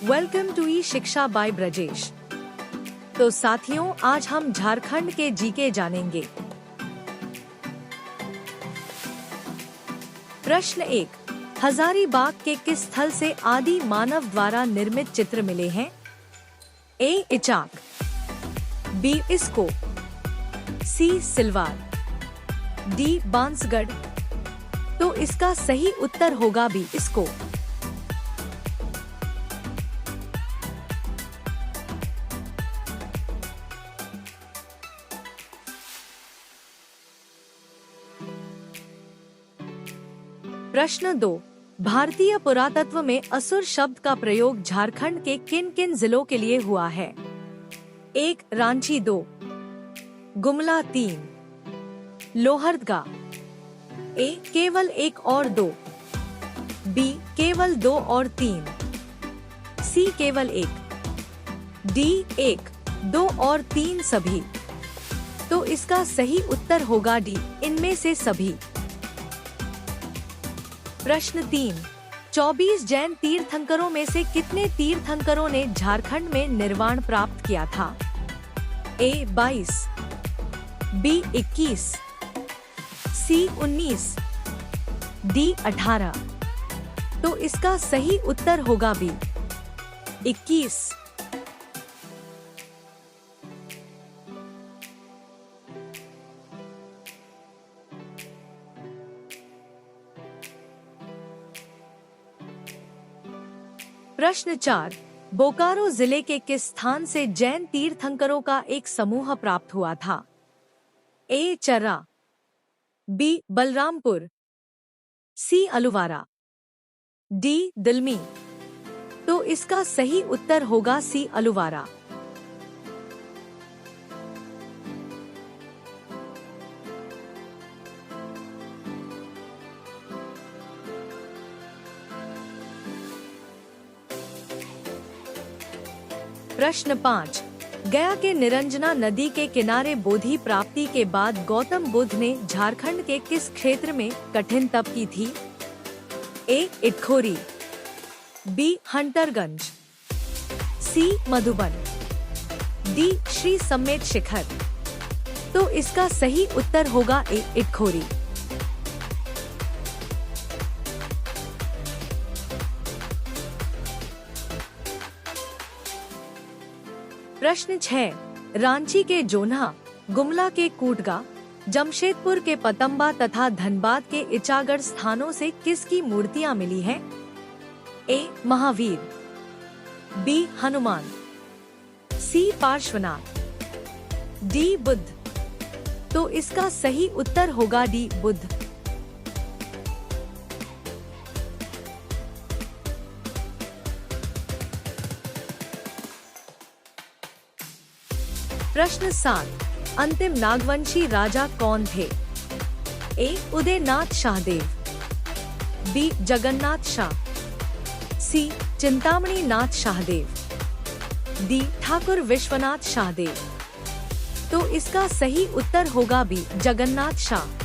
Welcome to ई शिक्षा bye Brajesh. तो साथियों, आज हम झारखंड के जीके जानेंगे। प्रश्न 1, हजारीबाग के किस स्थल से आदि मानव द्वारा निर्मित चित्र मिले हैं? ए. इचाक, बी. इस्को, सी. सिलवार, डी. बांसगढ़। तो इसका सही उत्तर होगा बी. इस्को। प्रश्न 2, भारतीय पुरातत्व में असुर शब्द का प्रयोग झारखंड के किन किन जिलों के लिए हुआ है? 1. रांची, 2. गुमला, 3. लोहरदगा। ए. केवल 1 और 2, बी. केवल 2 और 3, सी. केवल 1, डी. 1, 2 और 3 सभी। तो इसका सही उत्तर होगा डी, इनमें से सभी। प्रश्न 3, 24 जैन तीर्थंकरों में से कितने तीर्थंकरों ने झारखंड में निर्वाण प्राप्त किया था? ए. 22, बी. 21, सी. 19, डी. 18। तो इसका सही उत्तर होगा बी. 21। प्रश्न 4, बोकारो जिले के किस स्थान से जैन तीर्थंकरों का एक समूह प्राप्त हुआ था? ए. चर्रा, बी. बलरामपुर, सी. अलुवारा, डी. दिल्मी। तो इसका सही उत्तर होगा सी. अलुवारा। प्रश्न 5, गया के निरंजना नदी के किनारे बोधि प्राप्ति के बाद गौतम बुद्ध ने झारखंड के किस क्षेत्र में कठिन तप की थी? ए. इटखोरी, बी. हंटरगंज, सी. मधुबन, डी. श्री सम्मेत शिखर। तो इसका सही उत्तर होगा ए. इटखोरी। प्रश्न 6, रांची के जोन्हा, गुमला के कूटगा, जमशेदपुर के पतंबा तथा धनबाद के इचागढ़ स्थानों से किसकी मूर्तियां मिली हैं? ए. महावीर, बी. हनुमान, सी. पार्श्वनाथ, डी. बुद्ध। तो इसका सही उत्तर होगा डी. बुद्ध। प्रश्न 7, अंतिम नागवंशी राजा कौन थे? ए. उदयनाथ शाहदेव, बी. जगन्नाथ शाह, सी. चिंतामणि नाथ शाहदेव, डी. ठाकुर विश्वनाथ शाहदेव। तो इसका सही उत्तर होगा बी. जगन्नाथ शाह।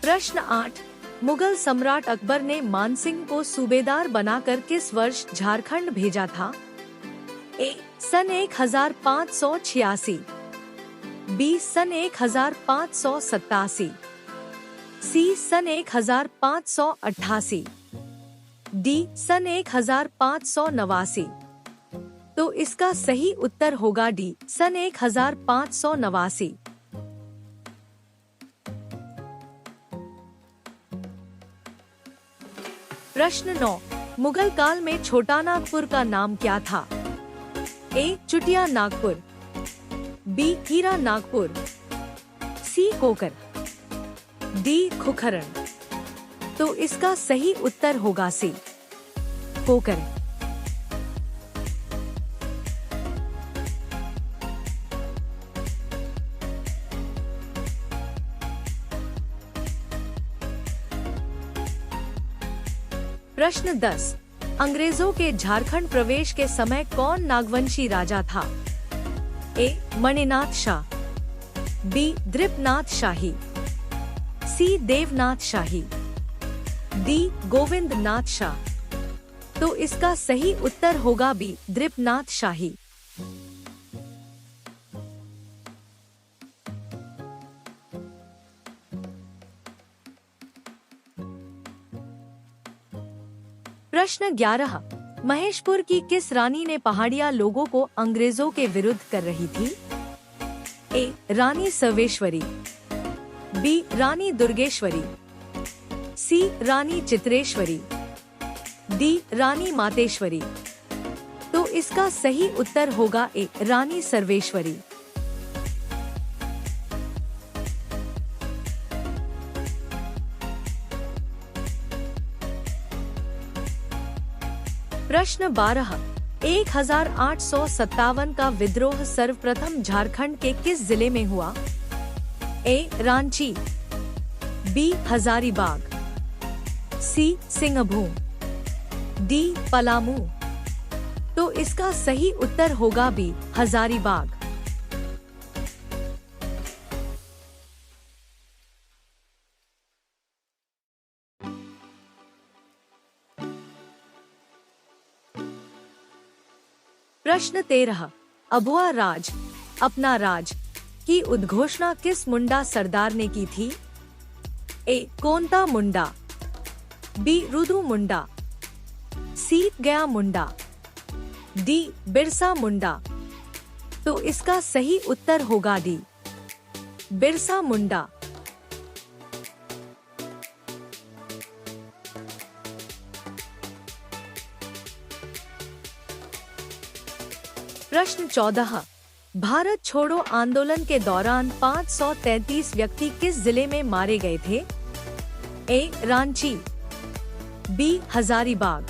प्रश्न 8, मुगल सम्राट अकबर ने मानसिंह को सूबेदार बनाकर किस वर्ष झारखंड भेजा था? ए. सन 1586, बी. सन 1587, सी. सन 1588, डी. सन 1589। तो इसका सही उत्तर होगा डी. सन 1589। प्रश्न 9, मुगल काल में छोटा नागपुर का नाम क्या था? ए. चुटिया नागपुर, बी. हीरा नागपुर, सी. कोकर, डी. खुखरन। तो इसका सही उत्तर होगा सी. कोकर। प्रश्न 10, अंग्रेजों के झारखंड प्रवेश के समय कौन नागवंशी राजा था? ए मणिनाथ शाह, बी दृपनाथ शाही, सी देवनाथ शाही, डी गोविंद नाथ शाह। तो इसका सही उत्तर होगा बी दृपनाथ शाही। प्रश्न 11, महेशपुर की किस रानी ने पहाड़िया लोगों को अंग्रेजों के विरुद्ध कर रही थी? ए रानी सर्वेश्वरी, बी रानी दुर्गेश्वरी, सी रानी चित्रेश्वरी, डी रानी मातेश्वरी। तो इसका सही उत्तर होगा ए रानी सर्वेश्वरी। प्रश्न 12, 1857 का विद्रोह सर्वप्रथम झारखंड के किस जिले में हुआ? ए रांची, बी हजारीबाग, सी सिंहभूम, डी पलामू। तो इसका सही उत्तर होगा बी हजारीबाग। प्रश्न 13, अबुआ राज अपना राज की उद्घोषणा किस मुंडा सरदार ने की थी? ए कोंता मुंडा, बी रुदु मुंडा, सी गया मुंडा, डी बिरसा मुंडा। तो इसका सही उत्तर होगा डी बिरसा मुंडा। प्रश्न 14, भारत छोड़ो आंदोलन के दौरान 533 व्यक्ति किस जिले में मारे गए थे? ए रांची, बी हजारीबाग,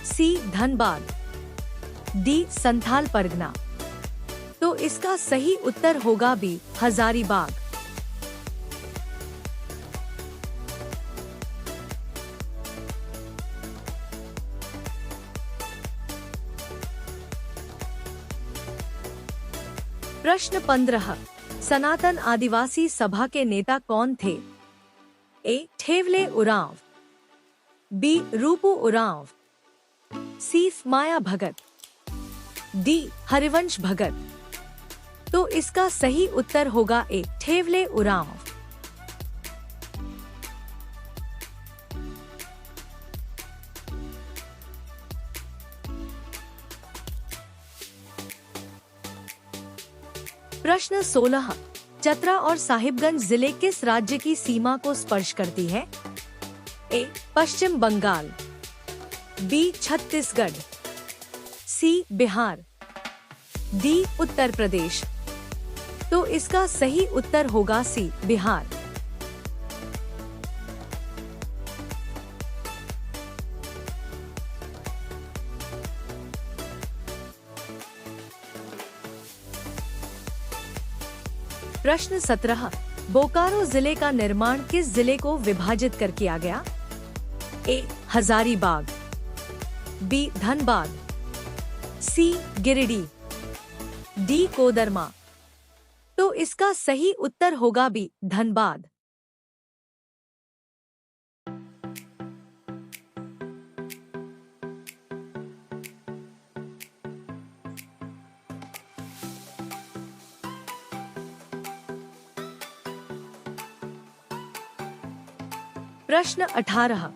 सी धनबाद, डी संथाल परगना। तो इसका सही उत्तर होगा बी हजारीबाग। प्रश्न 15, सनातन आदिवासी सभा के नेता कौन थे? ए ठेवले उरांव, बी रूपू उरांव, सी माया भगत, डी हरिवंश भगत। तो इसका सही उत्तर होगा ए ठेवले उरांव। प्रश्न 16, चतरा और साहिबगंज जिले किस राज्य की सीमा को स्पर्श करती है? ए पश्चिम बंगाल, बी छत्तीसगढ़, सी बिहार, डी उत्तर प्रदेश। तो इसका सही उत्तर होगा सी बिहार। प्रश्न 17, बोकारो जिले का निर्माण किस जिले को विभाजित कर किया गया? ए हजारीबाग, बी धनबाद, सी गिरिडीह, डी कोदरमा। तो इसका सही उत्तर होगा बी धनबाद। प्रश्न 18,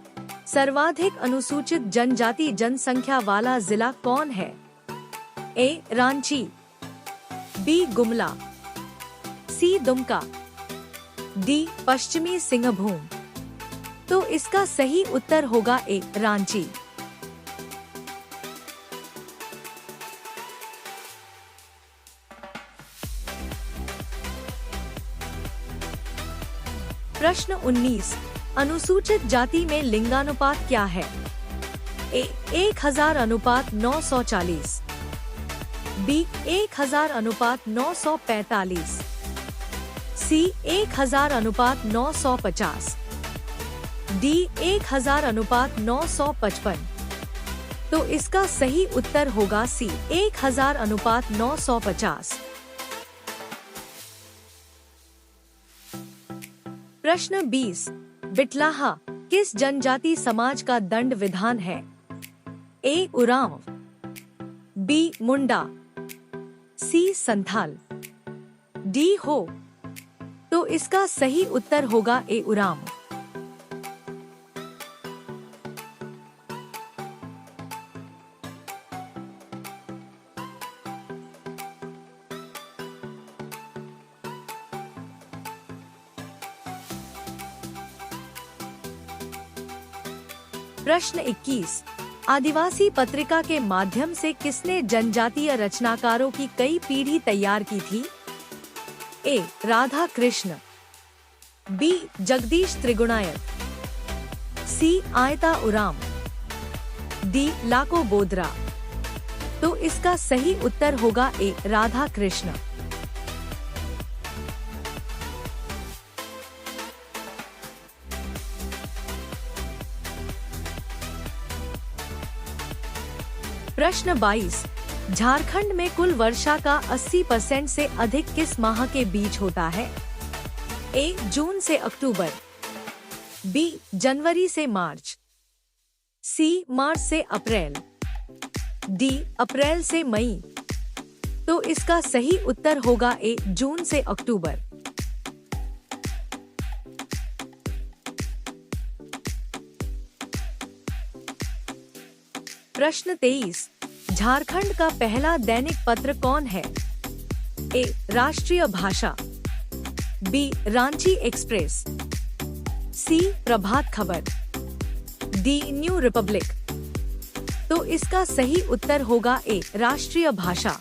सर्वाधिक अनुसूचित जनजाति जनसंख्या वाला जिला कौन है? ए रांची, बी गुमला, सी दुमका, डी पश्चिमी सिंहभूम। तो इसका सही उत्तर होगा ए रांची। प्रश्न 19, अनुसूचित जाति में लिंगानुपात क्या है? ए 1000 अनुपात 940, बी 1000 अनुपात 945, सी 1000 अनुपात 950, डी 1000 अनुपात 955। तो इसका सही उत्तर होगा सी 1000:950। प्रश्न 20, बिटलाहा किस जनजाति समाज का दंड विधान है? ए उरांव, बी मुंडा, सी संथाल, डी हो। तो इसका सही उत्तर होगा ए उरांव। प्रश्न 21, आदिवासी पत्रिका के माध्यम से किसने जनजातीय रचनाकारों की कई पीढ़ी तैयार की थी? ए राधा कृष्ण, बी जगदीश त्रिगुणायत, सी आयता उराम, डी लाको बोदरा। तो इसका सही उत्तर होगा ए राधा कृष्ण। प्रश्न 22, झारखंड में कुल वर्षा का 80% से अधिक किस माह के बीच होता है? ए जून से अक्टूबर, बी जनवरी से मार्च, सी मार्च से अप्रैल, डी अप्रैल से मई। तो इसका सही उत्तर होगा ए जून से अक्टूबर। प्रश्न 23, झारखंड का पहला दैनिक पत्र कौन है? ए राष्ट्रीय भाषा, बी रांची एक्सप्रेस, सी Prabhat Khabar, D new Republic. तो इसका सही उत्तर होगा ए राष्ट्रीय भाषा।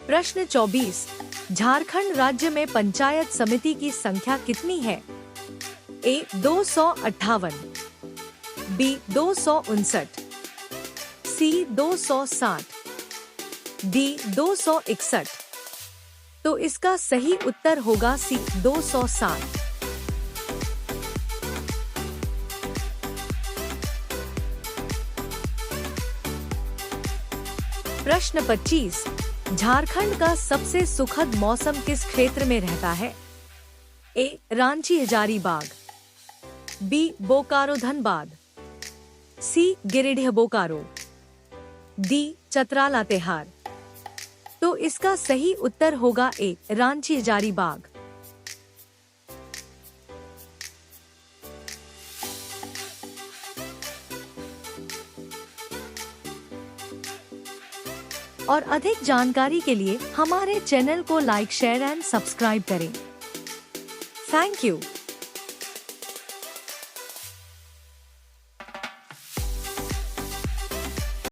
प्रश्न 24, झारखंड राज्य में पंचायत समिति की संख्या कितनी है? ए 258, बी 259, सी 260, डी 261। तो इसका सही उत्तर होगा सी 260। प्रश्न 25, झारखंड का सबसे सुखद मौसम किस क्षेत्र में रहता है? ए रांची हजारीबाग, बी बोकारो धनबाद, सी गिरिडीह बोकारो, डी चतरा लातेहार। तो इसका सही उत्तर होगा ए रांची हजारीबाग। और अधिक जानकारी के लिए हमारे चैनल को लाइक, शेयर एंड सब्सक्राइब करें। Thank you.